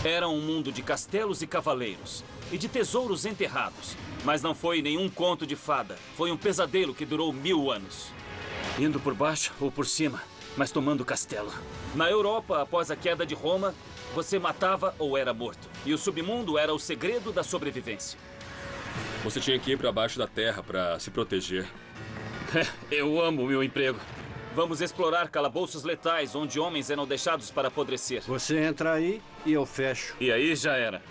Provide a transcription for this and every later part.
Era um mundo de castelos e cavaleiros e de tesouros enterrados. Mas não foi nenhum conto de fada. Foi um pesadelo que durou 1000 anos. Indo por baixo ou por cima, mas tomando o castelo. Na Europa, após a queda de Roma, você matava ou era morto. E o submundo era o segredo da sobrevivência. Você tinha que ir para baixo da terra para se proteger. Eu amo meu emprego. Vamos explorar calabouços letais, onde homens eram deixados para apodrecer. Você entra aí e eu fecho. E aí já era.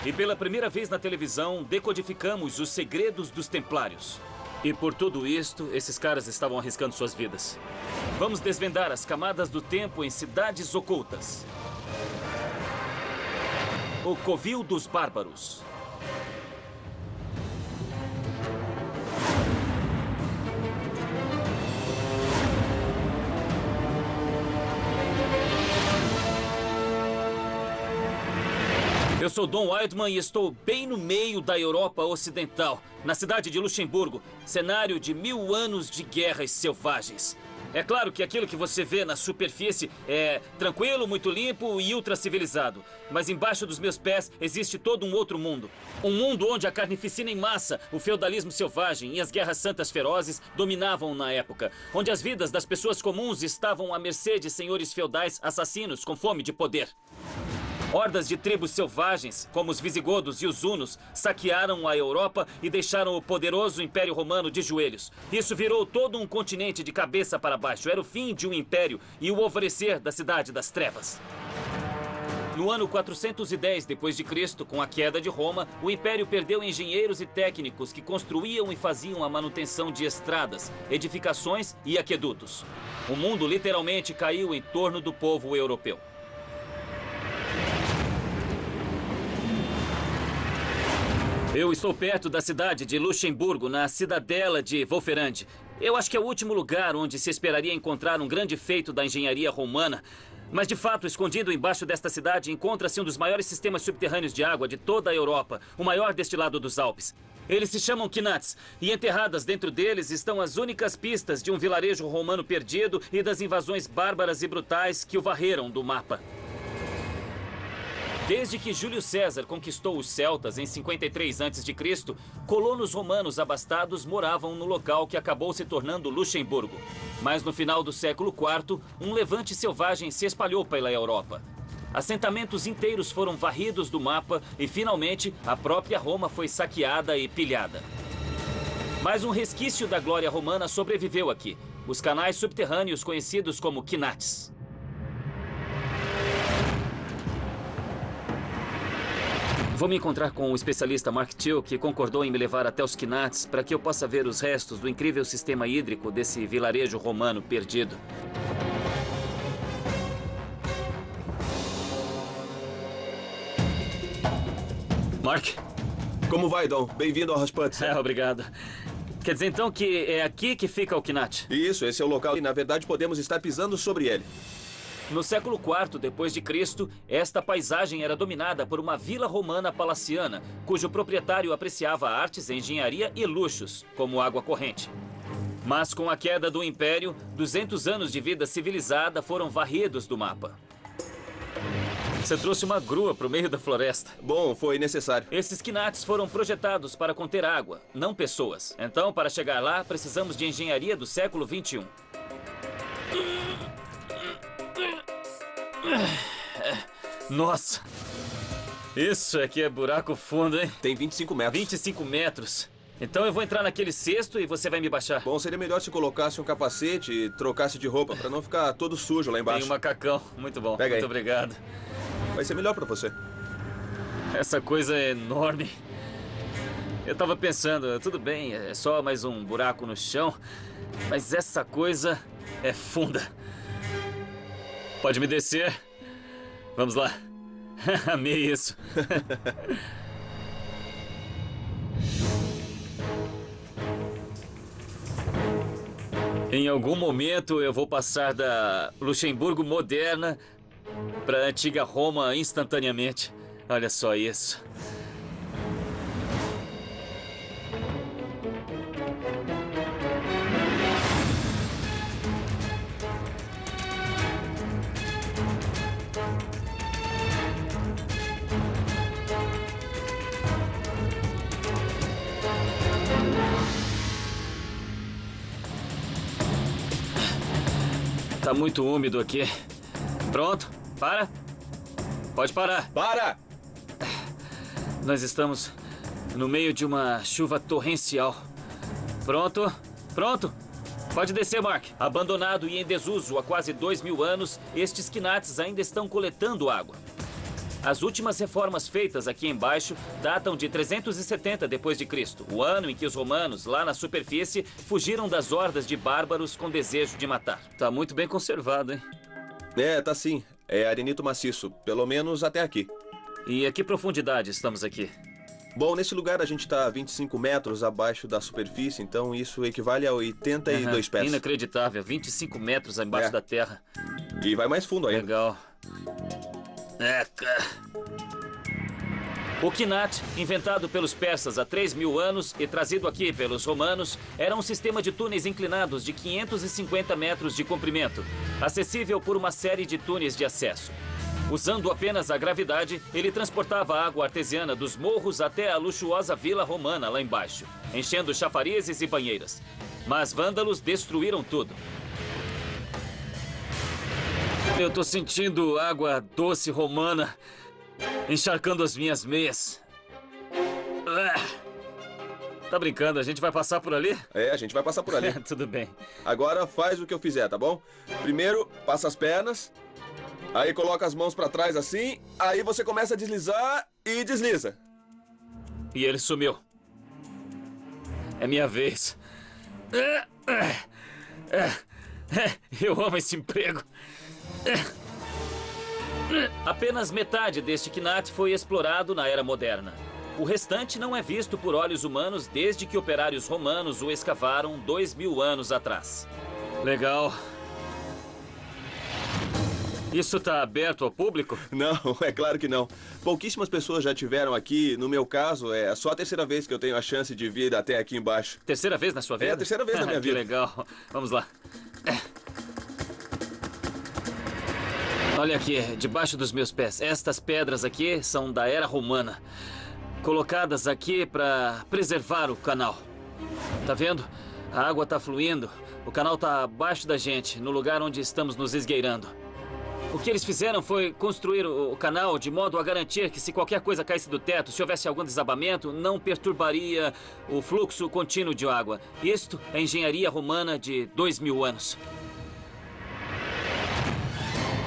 E pela primeira vez na televisão, decodificamos os segredos dos Templários. E por tudo isto, esses caras estavam arriscando suas vidas. Vamos desvendar as camadas do tempo em cidades ocultas. O Covil dos Bárbaros. Eu sou Don Wildman e estou bem no meio da Europa Ocidental, na cidade de Luxemburgo, cenário de 1000 anos de guerras selvagens. É claro que aquilo que você vê na superfície é tranquilo, muito limpo e ultra-civilizado. Mas embaixo dos meus pés existe todo um outro mundo. Um mundo onde a carnificina em massa, o feudalismo selvagem e as guerras santas ferozes dominavam na época. Onde as vidas das pessoas comuns estavam à mercê de senhores feudais assassinos com fome de poder. Hordas de tribos selvagens, como os visigodos e os hunos, saquearam a Europa e deixaram o poderoso Império Romano de joelhos. Isso virou todo um continente de cabeça para baixo. Era o fim de um império e o alvorecer da Cidade das Trevas. No ano 410 d.C., com a queda de Roma, o Império perdeu engenheiros e técnicos que construíam e faziam a manutenção de estradas, edificações e aquedutos. O mundo literalmente caiu em torno do povo europeu. Eu estou perto da cidade de Luxemburgo, na cidadela de Wolferande. Eu acho que é o último lugar onde se esperaria encontrar um grande feito da engenharia romana. Mas, de fato, escondido embaixo desta cidade, encontra-se um dos maiores sistemas subterrâneos de água de toda a Europa, o maior destilado dos Alpes. Eles se chamam Knats, e enterradas dentro deles estão as únicas pistas de um vilarejo romano perdido e das invasões bárbaras e brutais que o varreram do mapa. Desde que Júlio César conquistou os celtas em 53 a.C., colonos romanos abastados moravam no local que acabou se tornando Luxemburgo. Mas no final do século IV, um levante selvagem se espalhou pela Europa. Assentamentos inteiros foram varridos do mapa e, finalmente, a própria Roma foi saqueada e pilhada. Mas um resquício da glória romana sobreviveu aqui: os canais subterrâneos conhecidos como Knats. Vou me encontrar com o especialista Mark Till, que concordou em me levar até os Knats para que eu possa ver os restos do incrível sistema hídrico desse vilarejo romano perdido. Mark? Como vai, Dom? Bem-vindo ao Rasputin. Obrigado. Quer dizer então que é aqui que fica o Knat? Isso, esse é o local e, na verdade, podemos estar pisando sobre ele. No século IV d.C., esta paisagem era dominada por uma vila romana palaciana, cujo proprietário apreciava artes, engenharia e luxos, como água corrente. Mas com a queda do Império, 200 anos de vida civilizada foram varridos do mapa. Você trouxe uma grua para o meio da floresta. Bom, foi necessário. Esses Knats foram projetados para conter água, não pessoas. Então, para chegar lá, precisamos de engenharia do século XXI. Nossa! Isso aqui é buraco fundo, hein? Tem 25 metros. 25 metros. Então eu vou entrar naquele cesto e você vai me baixar. Bom, seria melhor se colocasse um capacete e trocasse de roupa, para não ficar todo sujo lá embaixo. Tem um macacão. Muito bom. Pega aí. Muito obrigado. Vai ser melhor para você. Essa coisa é enorme. Eu tava pensando, tudo bem, é só mais um buraco no chão, mas essa coisa é funda. Pode me descer? Vamos lá. Amei isso. Em algum momento eu vou passar da Luxemburgo moderna para a antiga Roma instantaneamente. Olha só isso. Tá muito úmido aqui. Pronto? Para. Pode parar. Para! Nós estamos no meio de uma chuva torrencial. Pronto? Pronto? Pode descer, Mark. Abandonado e em desuso há quase 2000 anos, estes quiнаtes ainda estão coletando água. As últimas reformas feitas aqui embaixo datam de 370 d.C., o ano em que os romanos, lá na superfície, fugiram das hordas de bárbaros com desejo de matar. Tá muito bem conservado, hein? É, tá sim. É arenito maciço, pelo menos até aqui. E a que profundidade estamos aqui? Bom, nesse lugar a gente tá 25 metros abaixo da superfície, então isso equivale a 82 pés. Inacreditável, 25 metros embaixo da terra. E vai mais fundo ainda. Legal. O quinat, inventado pelos persas há 3.000 anos e trazido aqui pelos romanos, era um sistema de túneis inclinados de 550 metros de comprimento, acessível por uma série de túneis de acesso. Usando apenas a gravidade, ele transportava a água artesiana dos morros até a luxuosa vila romana lá embaixo, enchendo chafarizes e banheiras. Mas vândalos destruíram tudo. Eu tô sentindo água doce romana encharcando as minhas meias. Tá brincando? A gente vai passar por ali? É, a gente vai passar por ali. Tudo bem. Agora faz o que eu fizer, tá bom? Primeiro, passa as pernas. Aí coloca as mãos pra trás assim. Aí você começa a deslizar e desliza. E ele sumiu. É minha vez. Eu amo esse emprego. Apenas metade deste quinat foi explorado na Era Moderna. O restante não é visto por olhos humanos desde que operários romanos o escavaram 2000 anos atrás. Legal. Isso está aberto ao público? Não, é claro que não. Pouquíssimas pessoas já tiveram aqui. No meu caso, é só a terceira vez que eu tenho a chance de vir até aqui embaixo. Terceira vez na sua vida? É a terceira vez na minha vida. Que legal. Vamos lá. Olha aqui, debaixo dos meus pés. Estas pedras aqui são da Era Romana. Colocadas aqui para preservar o canal. Tá vendo? A água tá fluindo. O canal tá abaixo da gente, no lugar onde estamos nos esgueirando. O que eles fizeram foi construir o canal de modo a garantir que se qualquer coisa caísse do teto, se houvesse algum desabamento, não perturbaria o fluxo contínuo de água. Isto é engenharia romana de 2000 anos.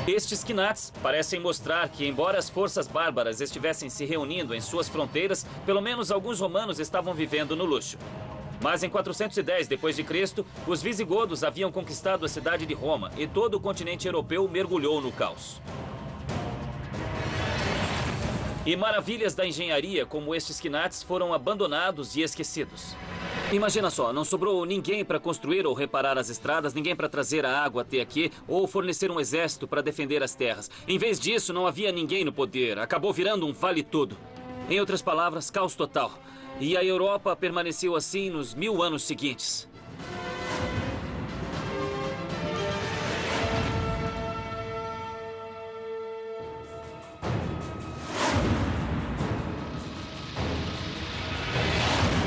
Estes quinates parecem mostrar que, embora as forças bárbaras estivessem se reunindo em suas fronteiras, pelo menos alguns romanos estavam vivendo no luxo. Mas em 410 d.C., os visigodos haviam conquistado a cidade de Roma e todo o continente europeu mergulhou no caos. E maravilhas da engenharia como estes quinates foram abandonados e esquecidos. Imagina só, não sobrou ninguém para construir ou reparar as estradas, ninguém para trazer a água até aqui ou fornecer um exército para defender as terras. Em vez disso, não havia ninguém no poder. Acabou virando um vale-tudo. Em outras palavras, caos total. E a Europa permaneceu assim nos 1000 anos seguintes.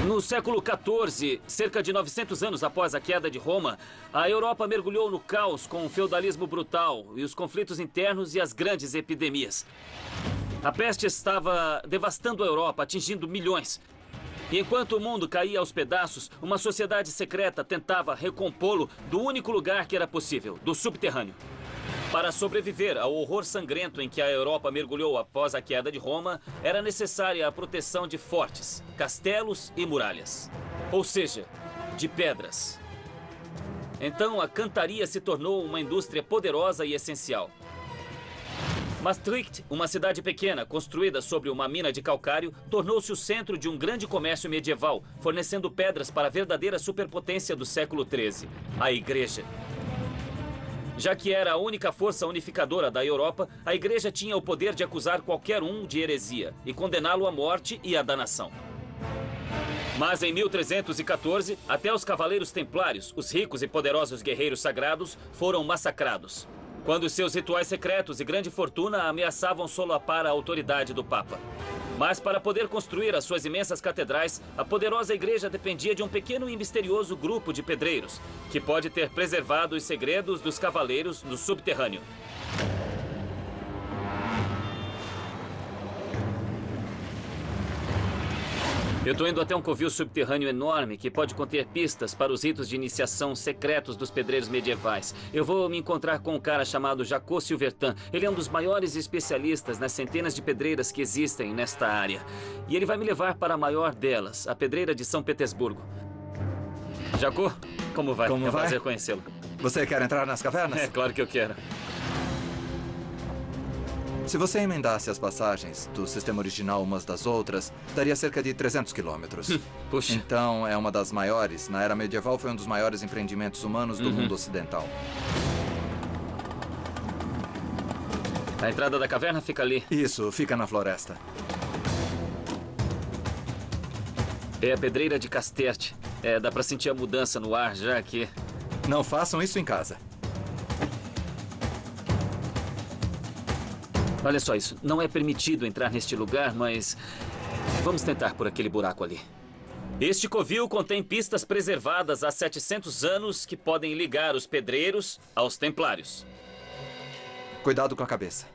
No século XIV, cerca de 900 anos após a queda de Roma, a Europa mergulhou no caos com o feudalismo brutal e os conflitos internos e as grandes epidemias. A peste estava devastando a Europa, atingindo milhões. E enquanto o mundo caía aos pedaços, uma sociedade secreta tentava recompô-lo do único lugar que era possível, do subterrâneo. Para sobreviver ao horror sangrento em que a Europa mergulhou após a queda de Roma, era necessária a proteção de fortes, castelos e muralhas. Ou seja, de pedras. Então a cantaria se tornou uma indústria poderosa e essencial. Maastricht, uma cidade pequena construída sobre uma mina de calcário, tornou-se o centro de um grande comércio medieval, fornecendo pedras para a verdadeira superpotência do século XIII, a Igreja. Já que era a única força unificadora da Europa, a Igreja tinha o poder de acusar qualquer um de heresia e condená-lo à morte e à danação. Mas em 1314, até os cavaleiros templários, os ricos e poderosos guerreiros sagrados, foram massacrados, quando seus rituais secretos e grande fortuna ameaçavam solapar a autoridade do Papa. Mas para poder construir as suas imensas catedrais, a poderosa igreja dependia de um pequeno e misterioso grupo de pedreiros, que pode ter preservado os segredos dos cavaleiros no subterrâneo. Eu tô indo até um covil subterrâneo enorme que pode conter pistas para os ritos de iniciação secretos dos pedreiros medievais. Eu vou me encontrar com um cara chamado Jacó Silvertan. Ele é um dos maiores especialistas nas centenas de pedreiras que existem nesta área. E ele vai me levar para a maior delas, a pedreira de São Petersburgo. Jacó, como vai? Como é um vai? prazer conhecê-lo. Você quer entrar nas cavernas? É claro que eu quero. Se você emendasse as passagens do sistema original umas das outras, daria cerca de 300 quilômetros. Puxa. Então, é uma das maiores. Na era medieval, foi um dos maiores empreendimentos humanos do mundo ocidental. A entrada da caverna fica ali. Isso, fica na floresta. É a pedreira de Casterte. Dá pra sentir a mudança no ar já aqui. Não façam isso em casa. Olha só isso. Não é permitido entrar neste lugar, mas vamos tentar por aquele buraco ali. Este covil contém pistas preservadas há 700 anos que podem ligar os pedreiros aos templários. Cuidado com a cabeça.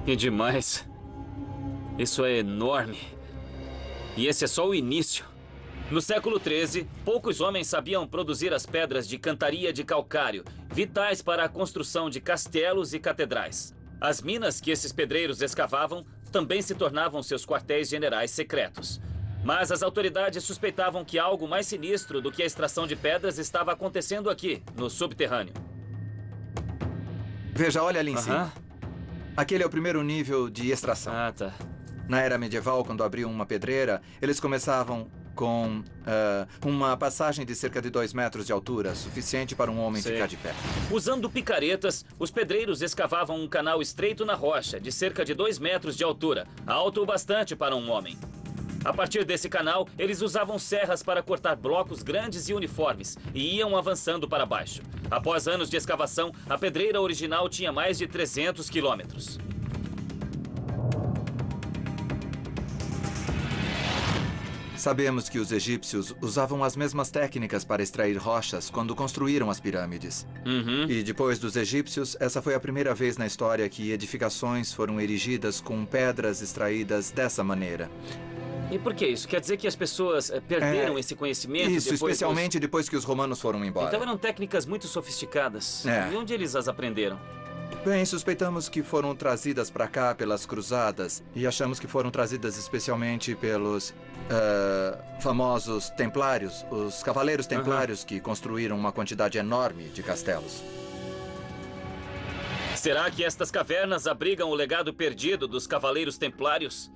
Que demais. Isso é enorme. E esse é só o início. No século XIII, poucos homens sabiam produzir as pedras de cantaria de calcário, vitais para a construção de castelos e catedrais. As minas que esses pedreiros escavavam também se tornavam seus quartéis generais secretos. Mas as autoridades suspeitavam que algo mais sinistro do que a extração de pedras estava acontecendo aqui, no subterrâneo. Veja, olha ali em cima. Aquele é o primeiro nível de extração. Ah, tá. Na era medieval, quando abriam uma pedreira, eles começavam com uma passagem de cerca de 2 metros de altura, suficiente para um homem Sei. ficar de pé. Usando picaretas, os pedreiros escavavam um canal estreito na rocha, de cerca de 2 metros de altura, alto o bastante para um homem. A partir desse canal, eles usavam serras para cortar blocos grandes e uniformes e iam avançando para baixo. Após anos de escavação, a pedreira original tinha mais de 300 quilômetros. Sabemos que os egípcios usavam as mesmas técnicas para extrair rochas quando construíram as pirâmides. E depois dos egípcios, essa foi a primeira vez na história que edificações foram erigidas com pedras extraídas dessa maneira. E por que isso? Quer dizer que as pessoas perderam esse conhecimento? Isso, depois especialmente depois que os romanos foram embora. Então eram técnicas muito sofisticadas. E onde eles as aprenderam? Bem, suspeitamos que foram trazidas para cá pelas cruzadas e achamos que foram trazidas especialmente pelos famosos templários, os cavaleiros templários que construíram uma quantidade enorme de castelos. Será que estas cavernas abrigam o legado perdido dos cavaleiros templários?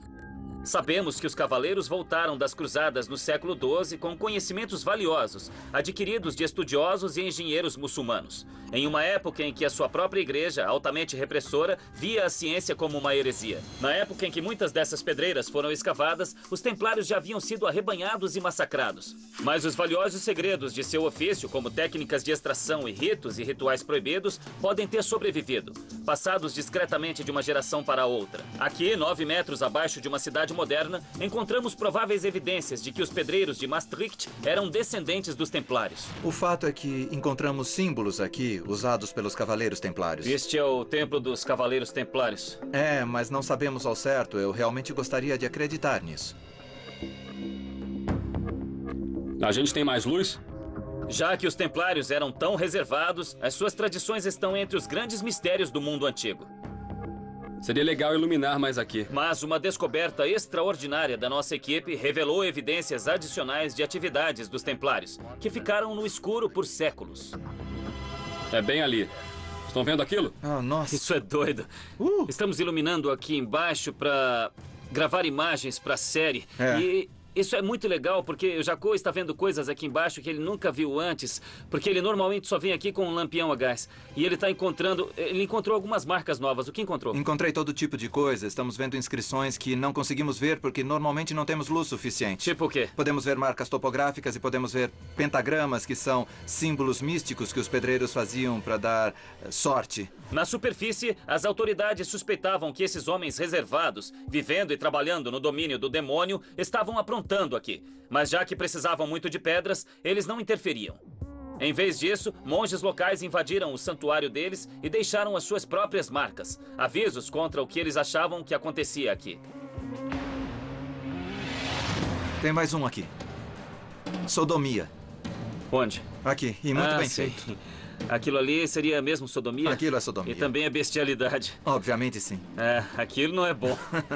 Sabemos que os cavaleiros voltaram das cruzadas no século XII com conhecimentos valiosos, adquiridos de estudiosos e engenheiros muçulmanos, em uma época em que a sua própria igreja, altamente repressora, via a ciência como uma heresia. Na época em que muitas dessas pedreiras foram escavadas, os templários já haviam sido arrebanhados e massacrados. Mas os valiosos segredos de seu ofício, como técnicas de extração e ritos e rituais proibidos, podem ter sobrevivido, passados discretamente de uma geração para outra. Aqui, 9 metros abaixo de uma cidade moderna, encontramos prováveis evidências de que os pedreiros de Maastricht eram descendentes dos templários. O fato é que encontramos símbolos aqui usados pelos cavaleiros templários. Este é o templo dos cavaleiros templários. Mas não sabemos ao certo. Eu realmente gostaria de acreditar nisso. A gente tem mais luz? Já que os templários eram tão reservados, as suas tradições estão entre os grandes mistérios do mundo antigo. Seria legal iluminar mais aqui. Mas uma descoberta extraordinária da nossa equipe revelou evidências adicionais de atividades dos templários, que ficaram no escuro por séculos. É bem ali. Estão vendo aquilo? Ah, nossa. Isso é doido. Estamos iluminando aqui embaixo para gravar imagens para a série. E isso é muito legal, porque o Jacó está vendo coisas aqui embaixo que ele nunca viu antes, porque ele normalmente só vem aqui com um lampião a gás. E ele está encontrando... Ele encontrou algumas marcas novas. O que encontrou? Encontrei todo tipo de coisa. Estamos vendo inscrições que não conseguimos ver porque normalmente não temos luz suficiente. Tipo o quê? Podemos ver marcas topográficas e podemos ver pentagramas, que são símbolos místicos que os pedreiros faziam para dar sorte. Na superfície, as autoridades suspeitavam que esses homens reservados, vivendo e trabalhando no domínio do demônio, estavam aprontando aqui. Mas já que precisavam muito de pedras, eles não interferiam. Em vez disso, monges locais invadiram o santuário deles e deixaram as suas próprias marcas, avisos contra o que eles achavam que acontecia aqui. Tem mais um aqui. Sodomia. Onde? Aqui, e muito bem feito. Aquilo ali seria mesmo sodomia? Aquilo é sodomia. E também é bestialidade. Obviamente sim. Aquilo não é bom.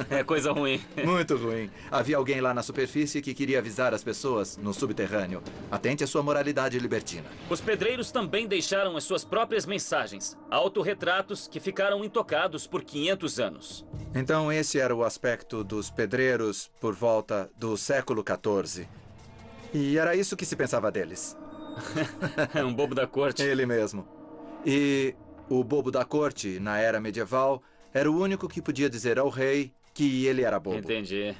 É coisa ruim. Muito ruim. Havia alguém lá na superfície que queria avisar as pessoas no subterrâneo. Atente à sua moralidade libertina. Os pedreiros também deixaram as suas próprias mensagens, autorretratos que ficaram intocados por 500 anos. Então esse era o aspecto dos pedreiros por volta do século XIV. E era isso que se pensava deles. Um bobo da corte. Ele mesmo. E o bobo da corte, na era medieval, era o único que podia dizer ao rei que ele era bobo. Entendi.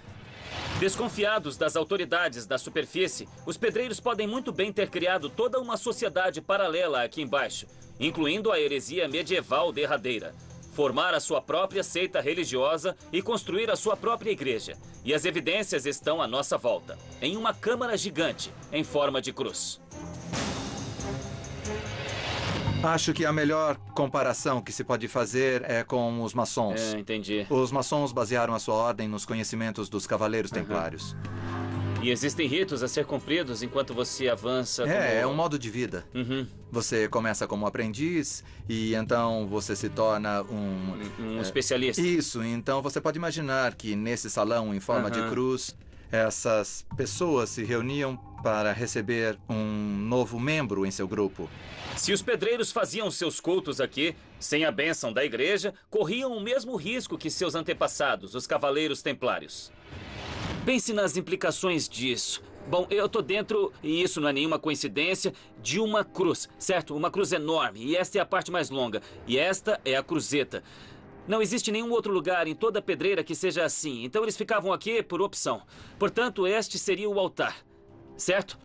Desconfiados das autoridades da superfície, os pedreiros podem muito bem ter criado toda uma sociedade paralela aqui embaixo, incluindo a heresia medieval derradeira. Formar a sua própria seita religiosa e construir a sua própria igreja. E as evidências estão à nossa volta, em uma câmara gigante, em forma de cruz. Acho que a melhor comparação que se pode fazer é com os maçons. Entendi. Os maçons basearam a sua ordem nos conhecimentos dos cavaleiros templários. E existem ritos a ser cumpridos enquanto você avança como... É um modo de vida. Você começa como aprendiz e então você se torna um especialista. Isso, então você pode imaginar que nesse salão em forma de cruz, essas pessoas se reuniam para receber um novo membro em seu grupo. Se os pedreiros faziam seus cultos aqui, sem a bênção da igreja, corriam o mesmo risco que seus antepassados, os cavaleiros templários. Pense nas implicações disso. Bom, eu tô dentro, e isso não é nenhuma coincidência, de uma cruz, certo? Uma cruz enorme, e esta é a parte mais longa, e esta é a cruzeta. Não existe nenhum outro lugar em toda a pedreira que seja assim, então eles ficavam aqui por opção. Portanto, este seria o altar, certo?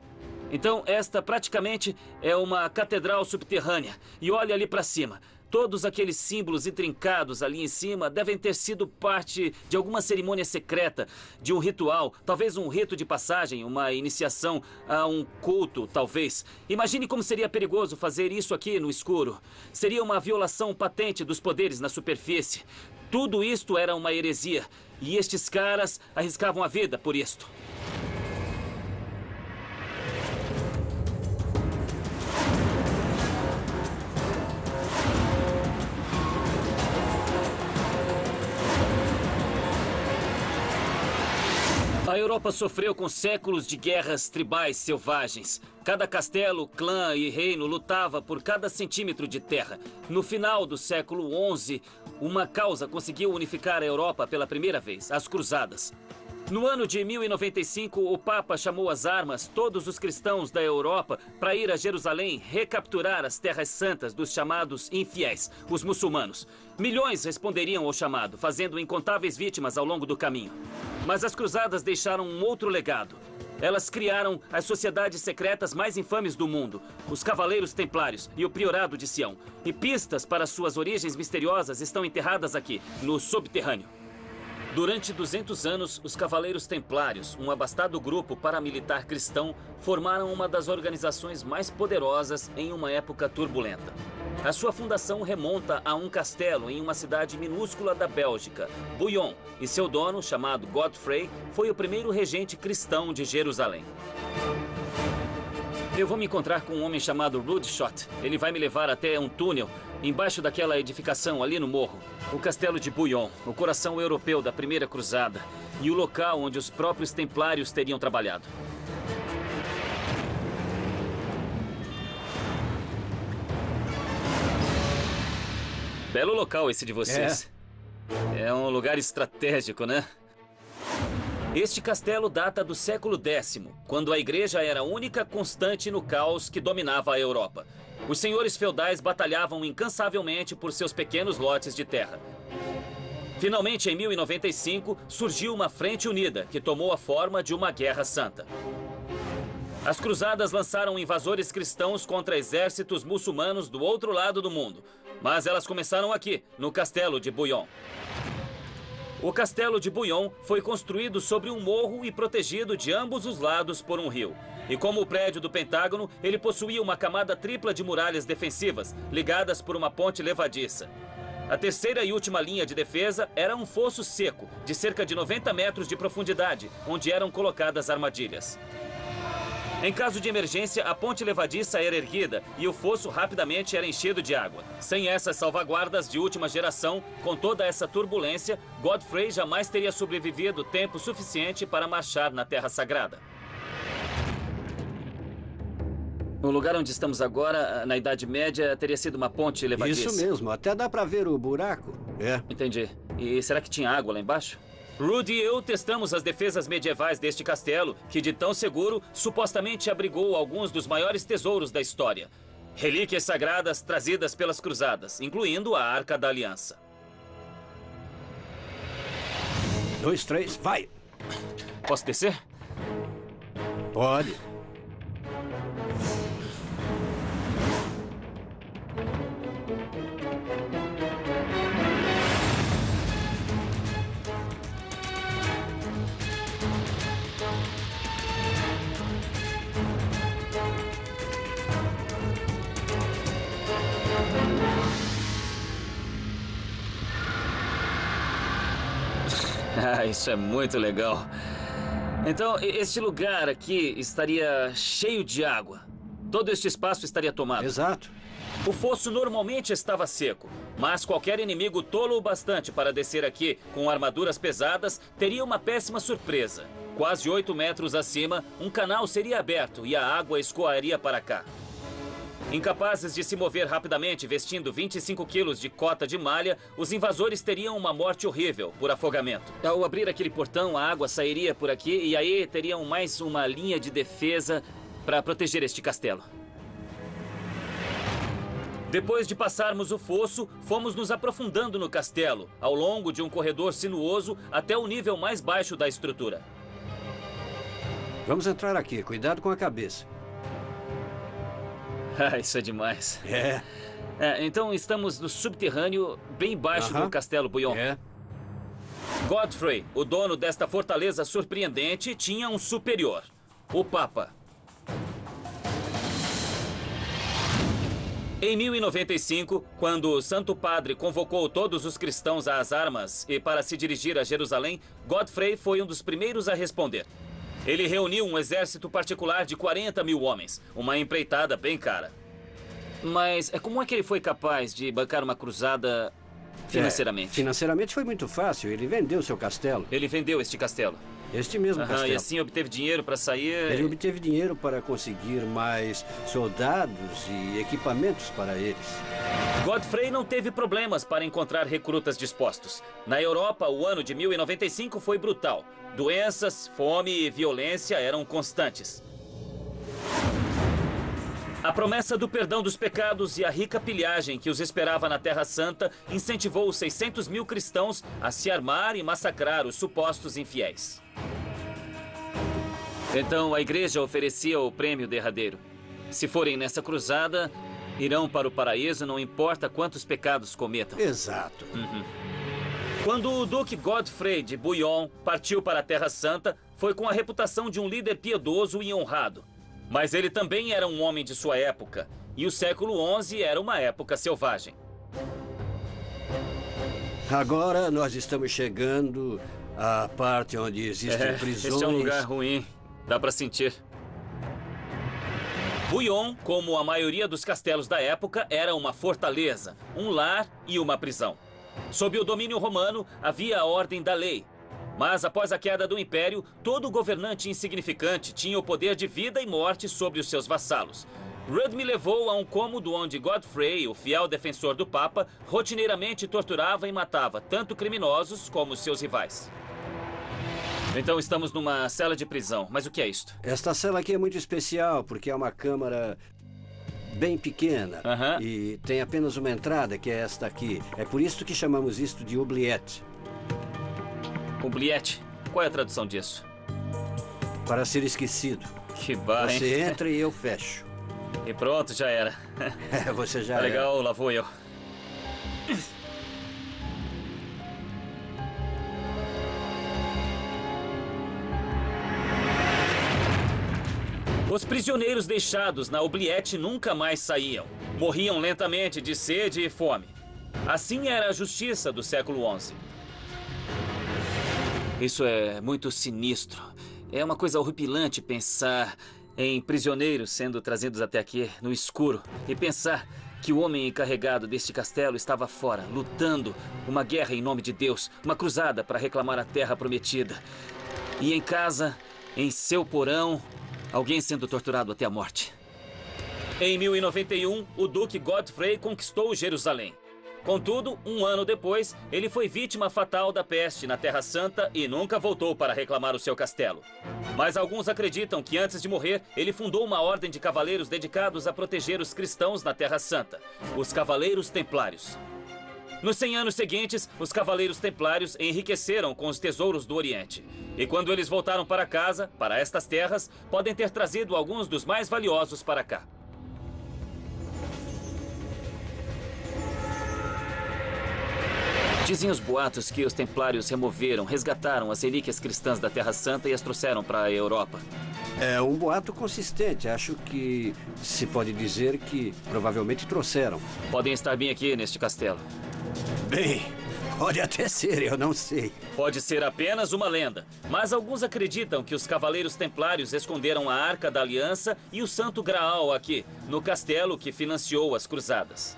Então, esta praticamente é uma catedral subterrânea, e olha ali para cima. Todos aqueles símbolos intrincados ali em cima devem ter sido parte de alguma cerimônia secreta, de um ritual, talvez um rito de passagem, uma iniciação a um culto, talvez. Imagine como seria perigoso fazer isso aqui no escuro. Seria uma violação patente dos poderes na superfície. Tudo isto era uma heresia, e estes caras arriscavam a vida por isto. A Europa sofreu com séculos de guerras tribais selvagens. Cada castelo, clã e reino lutava por cada centímetro de terra. No final do século XI, uma causa conseguiu unificar a Europa pela primeira vez, as Cruzadas. No ano de 1095, o Papa chamou às armas todos os cristãos da Europa para ir a Jerusalém recapturar as terras santas dos chamados infiéis, os muçulmanos. Milhões responderiam ao chamado, fazendo incontáveis vítimas ao longo do caminho. Mas as cruzadas deixaram um outro legado. Elas criaram as sociedades secretas mais infames do mundo, os Cavaleiros Templários e o Priorado de Sião. E pistas para suas origens misteriosas estão enterradas aqui, no subterrâneo. Durante 200 anos, os Cavaleiros Templários, um abastado grupo paramilitar cristão, formaram uma das organizações mais poderosas em uma época turbulenta. A sua fundação remonta a um castelo em uma cidade minúscula da Bélgica, Bouillon, e seu dono, chamado Godfrey, foi o primeiro regente cristão de Jerusalém. Eu vou me encontrar com um homem chamado Rudshot. Ele vai me levar até um túnel embaixo daquela edificação ali no morro. O castelo de Bouillon, o coração europeu da Primeira Cruzada e o local onde os próprios templários teriam trabalhado. Belo local esse de vocês. É um lugar estratégico, né? Este castelo data do século X, quando a igreja era a única constante no caos que dominava a Europa. Os senhores feudais batalhavam incansavelmente por seus pequenos lotes de terra. Finalmente, em 1095, surgiu uma frente unida que tomou a forma de uma guerra santa. As cruzadas lançaram invasores cristãos contra exércitos muçulmanos do outro lado do mundo, mas elas começaram aqui, no castelo de Bouillon. O castelo de Bouillon foi construído sobre um morro e protegido de ambos os lados por um rio. E como o prédio do Pentágono, ele possuía uma camada tripla de muralhas defensivas, ligadas por uma ponte levadiça. A terceira e última linha de defesa era um fosso seco, de cerca de 90 metros de profundidade, onde eram colocadas armadilhas. Em caso de emergência, a ponte levadiça era erguida e o fosso rapidamente era enchido de água. Sem essas salvaguardas de última geração, com toda essa turbulência, Godfrey jamais teria sobrevivido tempo suficiente para marchar na Terra Sagrada. O lugar onde estamos agora, na Idade Média, teria sido uma ponte levadiça. Isso mesmo, até dá pra ver o buraco. É. Entendi. E será que tinha água lá embaixo? Rudy e eu testamos as defesas medievais deste castelo, que de tão seguro, supostamente abrigou alguns dos maiores tesouros da história. Relíquias sagradas trazidas pelas cruzadas, incluindo a Arca da Aliança. 2, 3, vai! Posso descer? Pode. Ah, isso é muito legal. Então, este lugar aqui estaria cheio de água. Todo este espaço estaria tomado. Exato. O fosso normalmente estava seco, mas qualquer inimigo tolo o bastante para descer aqui com armaduras pesadas teria uma péssima surpresa. Quase 8 metros acima, um canal seria aberto e a água escoaria para cá. Incapazes de se mover rapidamente, vestindo 25 quilos de cota de malha, os invasores teriam uma morte horrível por afogamento. Ao abrir aquele portão, a água sairia por aqui e aí teriam mais uma linha de defesa para proteger este castelo. Depois de passarmos o fosso, fomos nos aprofundando no castelo, ao longo de um corredor sinuoso até o nível mais baixo da estrutura. Vamos entrar aqui, cuidado com a cabeça. Ah, isso é demais. É. Então estamos no subterrâneo, bem embaixo do Castelo Bouillon. É. Godfrey, o dono desta fortaleza surpreendente, tinha um superior, o Papa. Em 1095, quando o Santo Padre convocou todos os cristãos às armas e para se dirigir a Jerusalém, Godfrey foi um dos primeiros a responder. Ele reuniu um exército particular de 40 mil homens, uma empreitada bem cara. Mas como é que ele foi capaz de bancar uma cruzada financeiramente? Financeiramente foi muito fácil, ele vendeu seu castelo. Ele vendeu este castelo. Este mesmo castelo. E assim obteve dinheiro para sair... Ele obteve dinheiro para conseguir mais soldados e equipamentos para eles. Godfrey não teve problemas para encontrar recrutas dispostos. Na Europa, o ano de 1095 foi brutal. Doenças, fome e violência eram constantes. A promessa do perdão dos pecados e a rica pilhagem que os esperava na Terra Santa incentivou os 600 mil cristãos a se armar e massacrar os supostos infiéis. Então a igreja oferecia o prêmio derradeiro. Se forem nessa cruzada, irão para o paraíso, não importa quantos pecados cometam. Exato. Quando o Duque Godfrey de Bouillon partiu para a Terra Santa, foi com a reputação de um líder piedoso e honrado. Mas ele também era um homem de sua época, e o século XI era uma época selvagem. Agora nós estamos chegando à parte onde existem prisões. Este é um lugar ruim, dá para sentir. Bouillon, como a maioria dos castelos da época, era uma fortaleza, um lar e uma prisão. Sob o domínio romano, havia a ordem da lei. Mas após a queda do Império, todo governante insignificante tinha o poder de vida e morte sobre os seus vassalos. Rudd me levou a um cômodo onde Godfrey, o fiel defensor do Papa, rotineiramente torturava e matava tanto criminosos como seus rivais. Então estamos numa cela de prisão. Mas o que é isto? Esta cela aqui é muito especial, porque é uma câmara bem pequena. Aham. E tem apenas uma entrada, que é esta aqui. É por isso que chamamos isto de oubliette. Oubliette? Qual é a tradução disso? Para ser esquecido. Que barra, hein? Você entra e eu fecho. E pronto, já era. Você já Tá é. legal, lá vou eu. Os prisioneiros deixados na oubliette nunca mais saíam. Morriam lentamente de sede e fome. Assim era a justiça do século XI. Isso é muito sinistro. É uma coisa horripilante pensar em prisioneiros sendo trazidos até aqui no escuro e pensar que o homem encarregado deste castelo estava fora, lutando uma guerra em nome de Deus, uma cruzada para reclamar a terra prometida. E em casa, em seu porão, alguém sendo torturado até a morte. Em 1091, o Duque Godfrey conquistou Jerusalém. Contudo, um ano depois, ele foi vítima fatal da peste na Terra Santa e nunca voltou para reclamar o seu castelo. Mas alguns acreditam que antes de morrer, ele fundou uma ordem de cavaleiros dedicados a proteger os cristãos na Terra Santa, os Cavaleiros Templários. Nos 100 anos seguintes, os Cavaleiros Templários enriqueceram com os tesouros do Oriente. E quando eles voltaram para casa, para estas terras, podem ter trazido alguns dos mais valiosos para cá. Dizem os boatos que os templários resgataram as relíquias cristãs da Terra Santa e as trouxeram para a Europa. É um boato consistente. Acho que se pode dizer que provavelmente trouxeram. Podem estar bem aqui neste castelo. Bem, pode até ser, eu não sei. Pode ser apenas uma lenda, mas alguns acreditam que os Cavaleiros Templários esconderam a Arca da Aliança e o Santo Graal aqui, no castelo que financiou as cruzadas.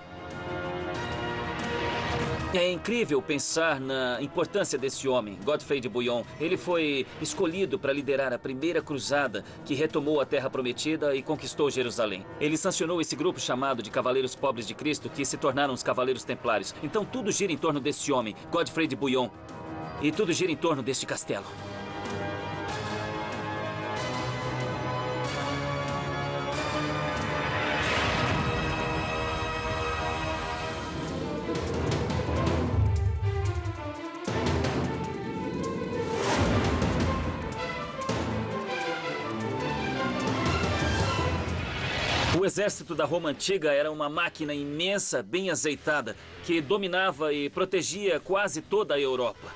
É incrível pensar na importância desse homem, Godfrey de Bouillon. Ele foi escolhido para liderar a primeira cruzada que retomou a Terra Prometida e conquistou Jerusalém. Ele sancionou esse grupo chamado de Cavaleiros Pobres de Cristo, que se tornaram os Cavaleiros Templários. Então tudo gira em torno desse homem, Godfrey de Bouillon. E tudo gira em torno deste castelo. O exército da Roma Antiga era uma máquina imensa, bem azeitada, que dominava e protegia quase toda a Europa.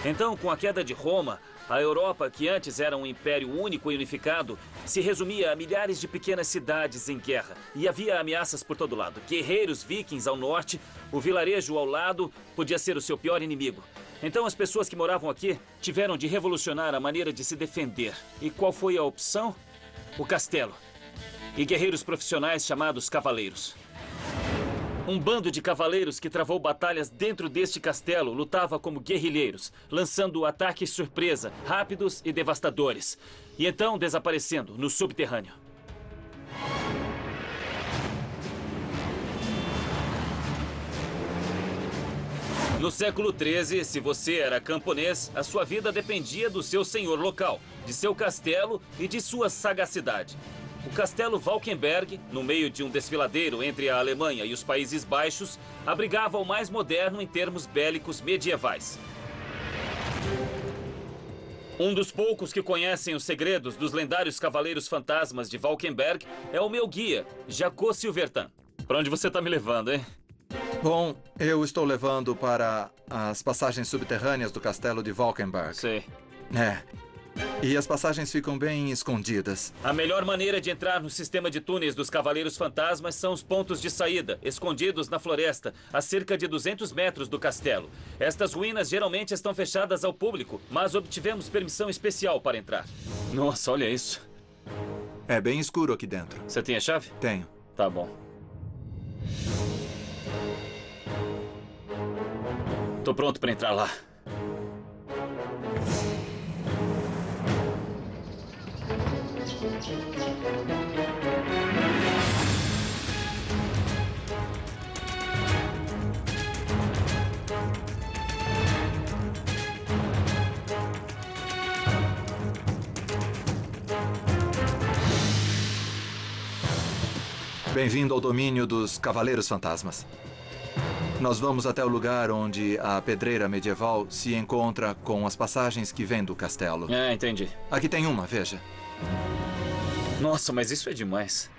Então, com a queda de Roma, a Europa, que antes era um império único e unificado, se resumia a milhares de pequenas cidades em guerra. E havia ameaças por todo lado. Guerreiros vikings ao norte, o vilarejo ao lado podia ser o seu pior inimigo. Então as pessoas que moravam aqui tiveram de revolucionar a maneira de se defender. E qual foi a opção? O castelo. E guerreiros profissionais chamados cavaleiros. Um bando de cavaleiros que travou batalhas dentro deste castelo lutava como guerrilheiros, lançando ataques surpresa, rápidos e devastadores. E então desaparecendo no subterrâneo. No século XIII, se você era camponês, a sua vida dependia do seu senhor local, de seu castelo e de sua sagacidade. O castelo Valkenberg, no meio de um desfiladeiro entre a Alemanha e os Países Baixos, abrigava o mais moderno em termos bélicos medievais. Um dos poucos que conhecem os segredos dos lendários Cavaleiros Fantasmas de Valkenberg é o meu guia, Jacó Silvertan. Para onde você está me levando, hein? Bom, eu estou levando para as passagens subterrâneas do castelo de Valkenberg. Sei. É. E as passagens ficam bem escondidas. A melhor maneira de entrar no sistema de túneis dos Cavaleiros Fantasmas são os pontos de saída, escondidos na floresta, a cerca de 200 metros do castelo. Estas ruínas geralmente estão fechadas ao público, mas obtivemos permissão especial para entrar. Nossa, olha isso. É bem escuro aqui dentro. Você tem a chave? Tenho. Tá bom. Tô pronto para entrar lá. Bem-vindo ao domínio dos Cavaleiros Fantasmas. Nós vamos até o lugar onde a pedreira medieval se encontra com as passagens que vêm do castelo. Entendi. Aqui tem uma, veja. Nossa, mas isso é demais.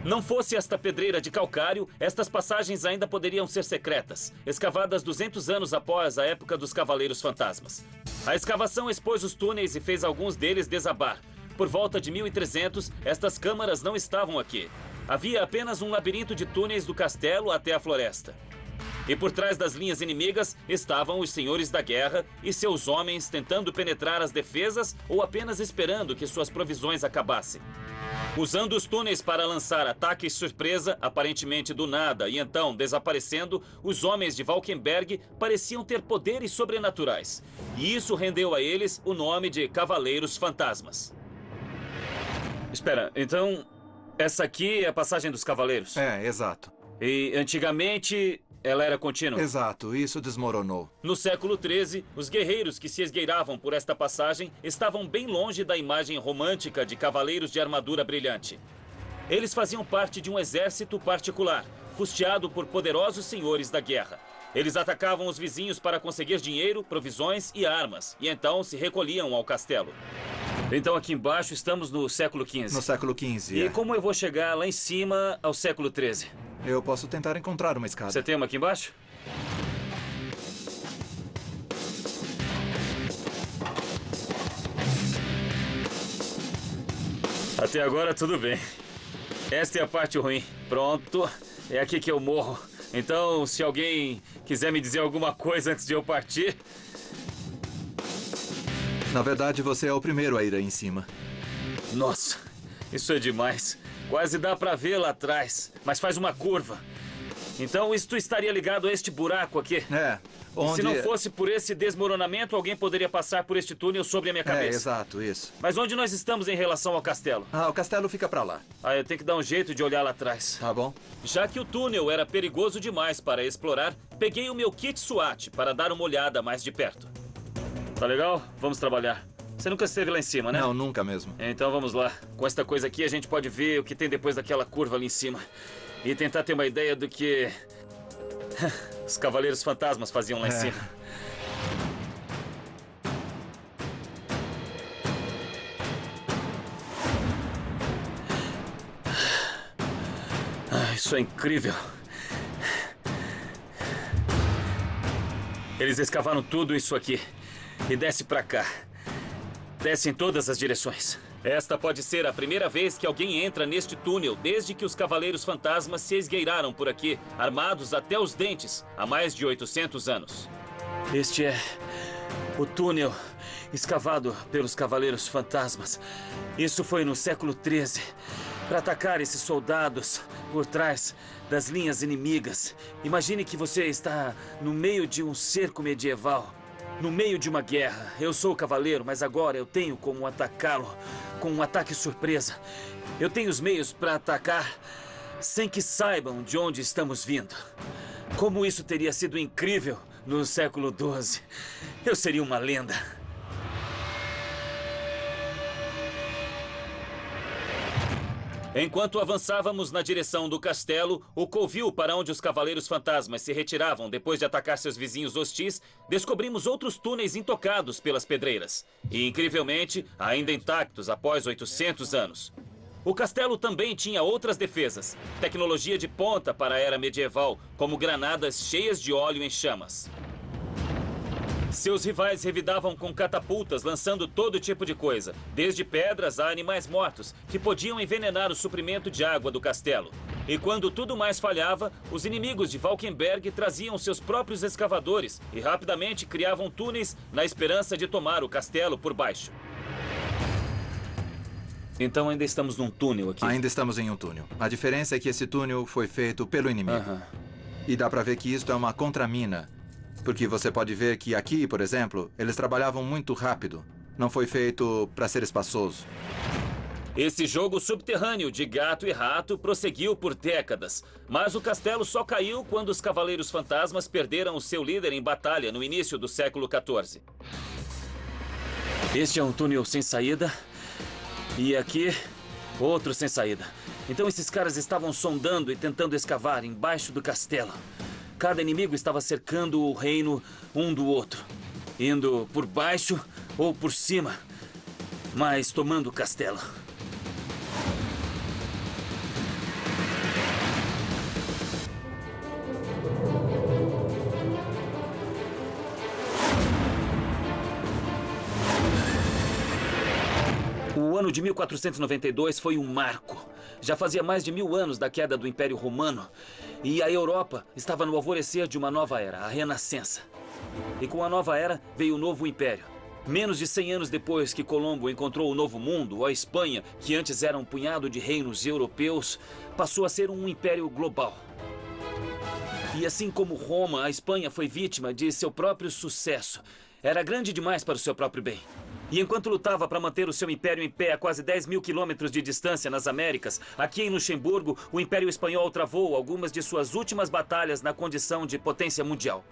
Não fosse esta pedreira de calcário, estas passagens ainda poderiam ser secretas, escavadas 200 anos após a época dos Cavaleiros Fantasmas. A escavação expôs os túneis e fez alguns deles desabar. Por volta de 1300, estas câmaras não estavam aqui. Havia apenas um labirinto de túneis do castelo até a floresta. E por trás das linhas inimigas estavam os senhores da guerra e seus homens tentando penetrar as defesas ou apenas esperando que suas provisões acabassem. Usando os túneis para lançar ataques surpresa, aparentemente do nada, e então desaparecendo, os homens de Valkenberg pareciam ter poderes sobrenaturais. E isso rendeu a eles o nome de Cavaleiros Fantasmas. Espera, então essa aqui é a passagem dos Cavaleiros? É, exato. E antigamente ela era contínua? Exato, isso desmoronou. No século XIII, os guerreiros que se esgueiravam por esta passagem estavam bem longe da imagem romântica de cavaleiros de armadura brilhante. Eles faziam parte de um exército particular, custeado por poderosos senhores da guerra. Eles atacavam os vizinhos para conseguir dinheiro, provisões e armas, e então se recolhiam ao castelo. Então aqui embaixo estamos no século XV. No século XV, E como eu vou chegar lá em cima ao século XIII? Eu posso tentar encontrar uma escada. Você tem uma aqui embaixo? Até agora tudo bem. Esta é a parte ruim. Pronto, é aqui que eu morro. Então, se alguém quiser me dizer alguma coisa antes de eu partir... Na verdade, você é o primeiro a ir aí em cima. Nossa, isso é demais. Quase dá pra ver lá atrás, mas faz uma curva. Então isto estaria ligado a este buraco aqui. É, onde... E se não fosse por esse desmoronamento, alguém poderia passar por este túnel sobre a minha cabeça. É, exato, isso. Mas onde nós estamos em relação ao castelo? O castelo fica pra lá. Eu tenho que dar um jeito de olhar lá atrás. Tá bom. Já que o túnel era perigoso demais para explorar, peguei o meu kit SWAT para dar uma olhada mais de perto. Tá legal? Vamos trabalhar. Você nunca esteve lá em cima, né? Não, nunca mesmo. Então vamos lá. Com esta coisa aqui a gente pode ver o que tem depois daquela curva ali em cima. E tentar ter uma ideia do que os Cavaleiros Fantasmas faziam lá em cima. Isso é incrível. Eles escavaram tudo isso aqui. E desce pra cá. Desce em todas as direções. Esta pode ser a primeira vez que alguém entra neste túnel desde que os Cavaleiros Fantasmas se esgueiraram por aqui, armados até os dentes, há mais de 800 anos. Este é o túnel escavado pelos Cavaleiros Fantasmas. Isso foi no século XIII, para atacar esses soldados por trás das linhas inimigas. Imagine que você está no meio de um cerco medieval. No meio de uma guerra. Eu sou o cavaleiro, mas agora eu tenho como atacá-lo com um ataque surpresa. Eu tenho os meios para atacar sem que saibam de onde estamos vindo. Como isso teria sido incrível no século XII. Eu seria uma lenda. Enquanto avançávamos na direção do castelo, o covil para onde os Cavaleiros Fantasmas se retiravam depois de atacar seus vizinhos hostis, descobrimos outros túneis intocados pelas pedreiras. E, incrivelmente, ainda intactos após 800 anos. O castelo também tinha outras defesas. Tecnologia de ponta para a era medieval, como granadas cheias de óleo em chamas. Seus rivais revidavam com catapultas, lançando todo tipo de coisa, desde pedras a animais mortos, que podiam envenenar o suprimento de água do castelo. E quando tudo mais falhava, os inimigos de Valkenberg traziam seus próprios escavadores e rapidamente criavam túneis na esperança de tomar o castelo por baixo. Então ainda estamos num túnel aqui? Ainda estamos em um túnel. A diferença é que esse túnel foi feito pelo inimigo. E dá pra ver que isto é uma contramina. Porque você pode ver que aqui, por exemplo, eles trabalhavam muito rápido. Não foi feito para ser espaçoso. Esse jogo subterrâneo de gato e rato prosseguiu por décadas. Mas o castelo só caiu quando os Cavaleiros Fantasmas perderam o seu líder em batalha no início do século XIV. Este é um túnel sem saída. E aqui Outro sem saída. Então esses caras estavam sondando e tentando escavar embaixo do castelo. Cada inimigo estava cercando o reino um do outro. Indo por baixo ou por cima, mas tomando o castelo. O ano de 1492 foi um marco. Já fazia mais de 1000 anos da queda do Império Romano e a Europa estava no alvorecer de uma nova era, a Renascença. E com a nova era veio o novo império. Menos de 100 anos depois que Colombo encontrou o Novo Mundo, a Espanha, que antes era um punhado de reinos europeus, passou a ser um império global. E assim como Roma, a Espanha foi vítima de seu próprio sucesso. Era grande demais para o seu próprio bem. E enquanto lutava para manter o seu império em pé a quase 10.000 quilômetros de distância nas Américas, aqui em Luxemburgo, o Império Espanhol travou algumas de suas últimas batalhas na condição de potência mundial.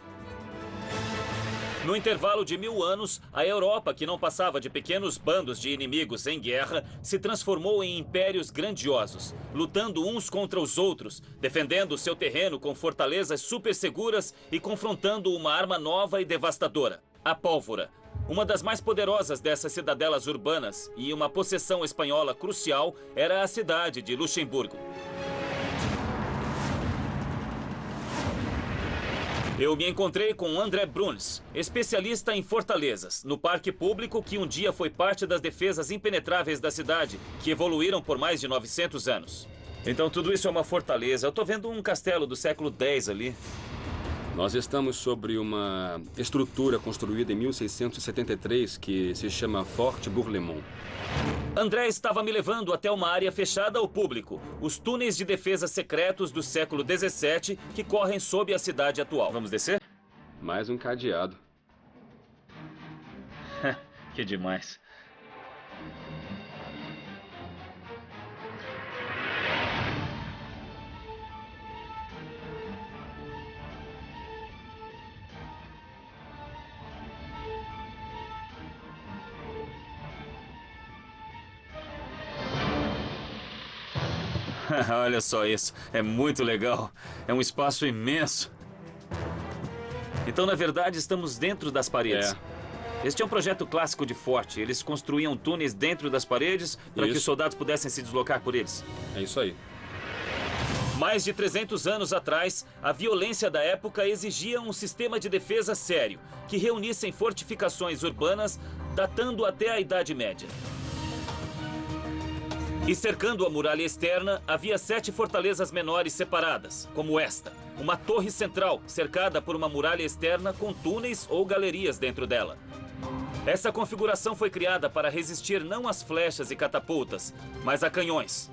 No intervalo de 1000 anos, a Europa, que não passava de pequenos bandos de inimigos em guerra, se transformou em impérios grandiosos, lutando uns contra os outros, defendendo seu terreno com fortalezas super seguras e confrontando uma arma nova e devastadora, a pólvora. Uma das mais poderosas dessas cidadelas urbanas e uma possessão espanhola crucial era a cidade de Luxemburgo. Eu me encontrei com André Bruns, especialista em fortalezas, no parque público que um dia foi parte das defesas impenetráveis da cidade, que evoluíram por mais de 900 anos. Então tudo isso é uma fortaleza. Eu tô vendo um castelo do século X ali. Nós estamos sobre uma estrutura construída em 1673 que se chama Fort Bourlemont. André estava me levando até uma área fechada ao público, os túneis de defesa secretos do século XVII que correm sob a cidade atual. Vamos descer? Mais um cadeado. Que demais. Olha só isso, é muito legal. É um espaço imenso. Então, na verdade, estamos dentro das paredes. Este é um projeto clássico de forte. Eles construíam túneis dentro das paredes para que os soldados pudessem se deslocar por eles. É isso aí. Mais de 300 anos atrás, a violência da época exigia um sistema de defesa sério, que reunissem fortificações urbanas datando até a Idade Média. E cercando a muralha externa, havia 7 fortalezas menores separadas, como esta. Uma torre central, cercada por uma muralha externa com túneis ou galerias dentro dela. Essa configuração foi criada para resistir não às flechas e catapultas, mas a canhões.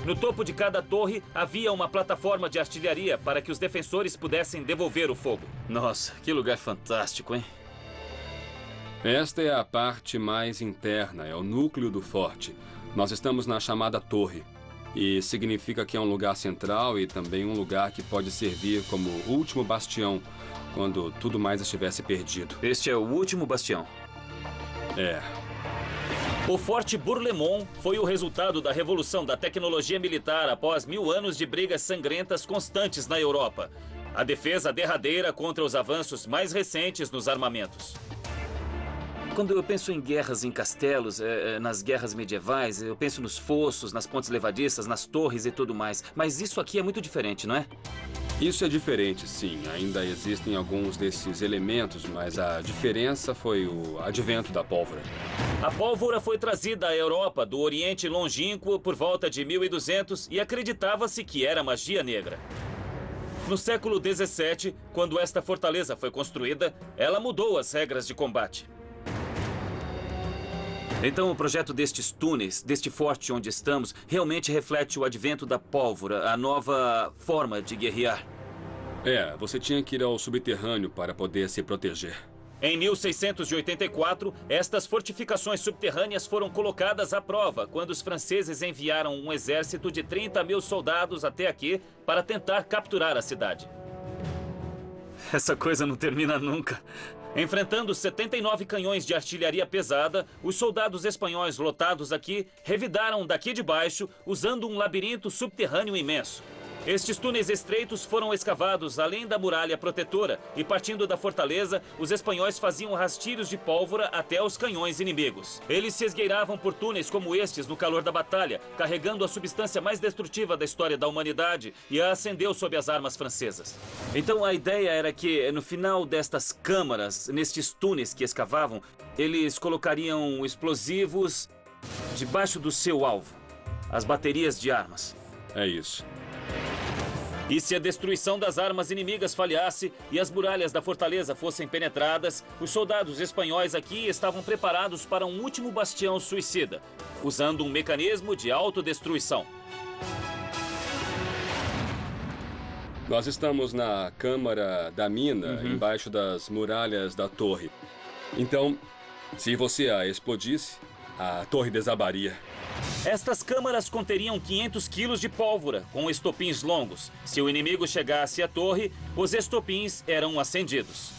No topo de cada torre havia uma plataforma de artilharia para que os defensores pudessem devolver o fogo. Nossa, que lugar fantástico, hein? Esta é a parte mais interna, é o núcleo do forte. Nós estamos na chamada torre, e significa que é um lugar central e também um lugar que pode servir como último bastião quando tudo mais estivesse perdido. Este é o último bastião. É. O Forte Bourlemont foi o resultado da revolução da tecnologia militar após 1000 anos de brigas sangrentas constantes na Europa. A defesa derradeira contra os avanços mais recentes nos armamentos. Quando eu penso em guerras em castelos, nas guerras medievais, eu penso nos fossos, nas pontes levadiças, nas torres e tudo mais. Mas isso aqui é muito diferente, não é? Isso é diferente, sim. Ainda existem alguns desses elementos, mas a diferença foi o advento da pólvora. A pólvora foi trazida à Europa do Oriente Longínquo por volta de 1200 e acreditava-se que era magia negra. No século XVII, quando esta fortaleza foi construída, ela mudou as regras de combate. Então, o projeto destes túneis, deste forte onde estamos, realmente reflete o advento da pólvora, a nova forma de guerrear. Você tinha que ir ao subterrâneo para poder se proteger. Em 1684, estas fortificações subterrâneas foram colocadas à prova quando os franceses enviaram um exército de 30.000 soldados até aqui para tentar capturar a cidade. Essa coisa não termina nunca. Enfrentando 79 canhões de artilharia pesada, os soldados espanhóis lotados aqui revidaram daqui de baixo usando um labirinto subterrâneo imenso. Estes túneis estreitos foram escavados além da muralha protetora e, partindo da fortaleza, os espanhóis faziam rastilhos de pólvora até os canhões inimigos. Eles se esgueiravam por túneis como estes no calor da batalha, carregando a substância mais destrutiva da história da humanidade e a acendeu sob as armas francesas. Então a ideia era que, no final destas câmaras, nestes túneis que escavavam, eles colocariam explosivos debaixo do seu alvo, as baterias de armas. É isso. E se a destruição das armas inimigas falhasse e as muralhas da fortaleza fossem penetradas, os soldados espanhóis aqui estavam preparados para um último bastião suicida, usando um mecanismo de autodestruição. Nós estamos na câmara da mina, embaixo das muralhas da torre. Então, se você a explodisse, a torre desabaria. Estas câmaras conteriam 500 quilos de pólvora, com estopins longos. Se o inimigo chegasse à torre, os estopins eram acendidos.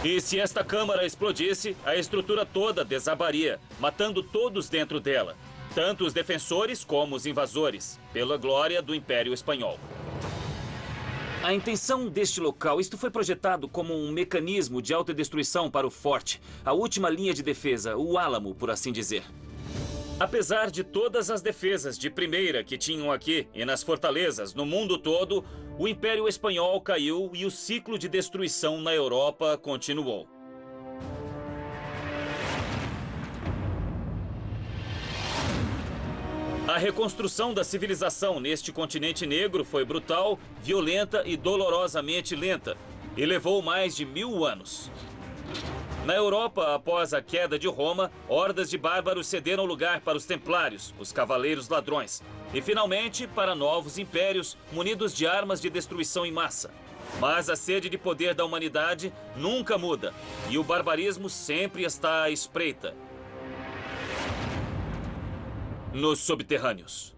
E se esta câmara explodisse, a estrutura toda desabaria, matando todos dentro dela, tanto os defensores como os invasores, pela glória do Império Espanhol. A intenção deste local, isto foi projetado como um mecanismo de autodestruição para o forte, a última linha de defesa, o álamo, por assim dizer. Apesar de todas as defesas de primeira que tinham aqui e nas fortalezas no mundo todo, o Império Espanhol caiu e o ciclo de destruição na Europa continuou. A reconstrução da civilização neste continente negro foi brutal, violenta e dolorosamente lenta, e levou mais de 1000 anos. Na Europa, após a queda de Roma, hordas de bárbaros cederam lugar para os templários, os cavaleiros ladrões, e finalmente para novos impérios munidos de armas de destruição em massa. Mas a sede de poder da humanidade nunca muda, e o barbarismo sempre está à espreita nos subterrâneos.